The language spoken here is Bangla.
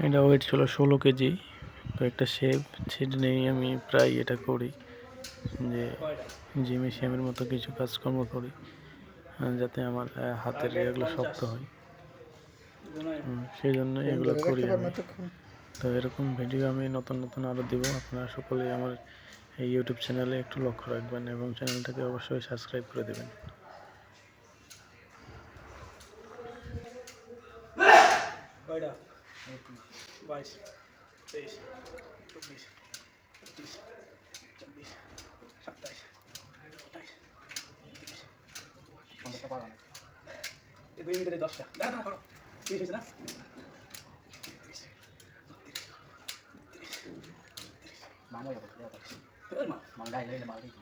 এটা ওয়েট ছিল 16 কেজি। তো একটা শেপ সেটা নিয়েই আমি প্রায় এটা করি, যে জিমে মতো কিছু কাজকর্ম করি যাতে আমার হাতের এগুলো শক্ত হয়। সেই জন্যই এগুলো করি আমি। তো এরকম ভিডিও আমি নতুন নতুন আরও দিব। আপনারা সকলেই আমার এই ইউটিউব চ্যানেলে একটু লক্ষ্য রাখবেন এবং চ্যানেলটাকে অবশ্যই সাবস্ক্রাইব করে দেবেন। কয়টা? 22, 23, 24, 25, 26, 27, 28, 29, 2 মিনিটে 10টা। দাঁড়া করো। 30 হয়েছে না? 31, 32, 33, 34, মামা যাবো। মা গাইলে মাল দিই।